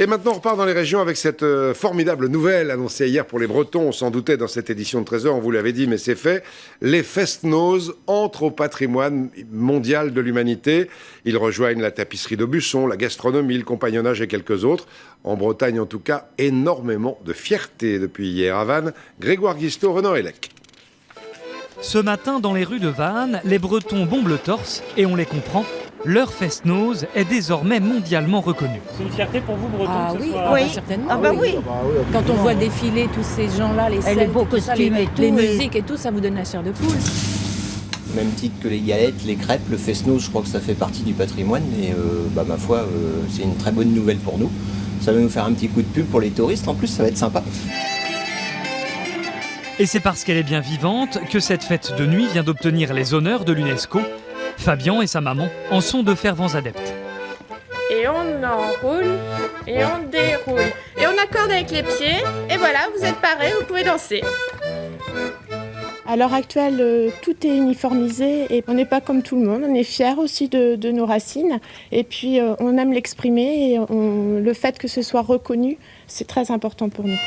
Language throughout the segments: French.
Et maintenant, on repart dans les régions avec cette formidable nouvelle annoncée hier pour les Bretons. On s'en doutait dans cette édition de 13h, on vous l'avait dit, mais c'est fait. Les Fest-Noz entrent au patrimoine mondial de l'humanité. Ils rejoignent la tapisserie d'Aubusson, la gastronomie, le compagnonnage et quelques autres. En Bretagne, en tout cas, énormément de fierté depuis hier à Vannes. Grégoire Guisteau, Renan Hélec. Ce matin, dans les rues de Vannes, les Bretons bombent le torse et on les comprend. Leur Fest-Noz est désormais mondialement reconnu. C'est une fierté pour vous, Bretons, Ah que ce oui, soit... oui. Certainement. Ah bah oui. Quand on voit défiler tous ces gens-là, les Et les scènes, beaux tout ça, costumes et tout, les et- musiques et tout, ça vous donne la chair de poule. Même titre que les galettes, les crêpes, le Fest-Noz, je crois que ça fait partie du patrimoine. Et ma foi, c'est une très bonne nouvelle pour nous. Ça va nous faire un petit coup de pub pour les touristes. En plus, ça va être sympa. Et c'est parce qu'elle est bien vivante que cette fête de nuit vient d'obtenir les honneurs de l'UNESCO. Fabian et sa maman en sont de fervents adeptes. Et on enroule, et on déroule. Et on accorde avec les pieds, et voilà, vous êtes parés, vous pouvez danser. À l'heure actuelle, tout est uniformisé et on n'est pas comme tout le monde. On est fiers aussi de nos racines et puis on aime l'exprimer et le fait que ce soit reconnu, c'est très important pour nous.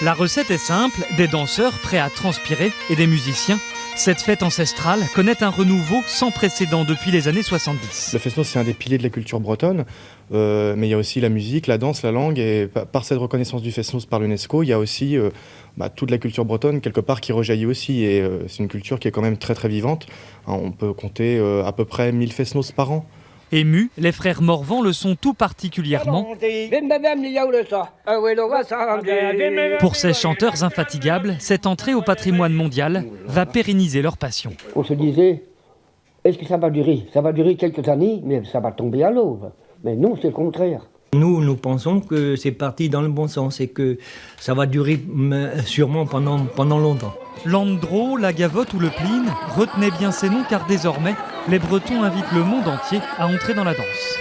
La recette est simple, des danseurs prêts à transpirer et des musiciens. Cette fête ancestrale connaît un renouveau sans précédent depuis les années 70. Le Fest-Noz, c'est un des piliers de la culture bretonne, mais il y a aussi la musique, la danse, la langue, et par cette reconnaissance du Fest-Noz par l'UNESCO, il y a aussi toute la culture bretonne, quelque part, qui rejaillit aussi, et c'est une culture qui est quand même très très vivante. On peut compter à peu près 1000 Fest-Noz par an. Émus, les frères Morvan le sont tout particulièrement. Pour ces chanteurs infatigables, cette entrée au patrimoine mondial va pérenniser leur passion. On se disait, est-ce que ça va durer? Ça va durer quelques années, mais ça va tomber à l'eau. Mais non, c'est le contraire. Nous pensons que c'est parti dans le bon sens et que ça va durer sûrement pendant longtemps. Landreau, la Gavotte ou le Pline, retenez bien ces noms car désormais, les Bretons invitent le monde entier à entrer dans la danse.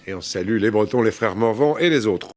Et on salue les Bretons, les frères Morvan et les autres.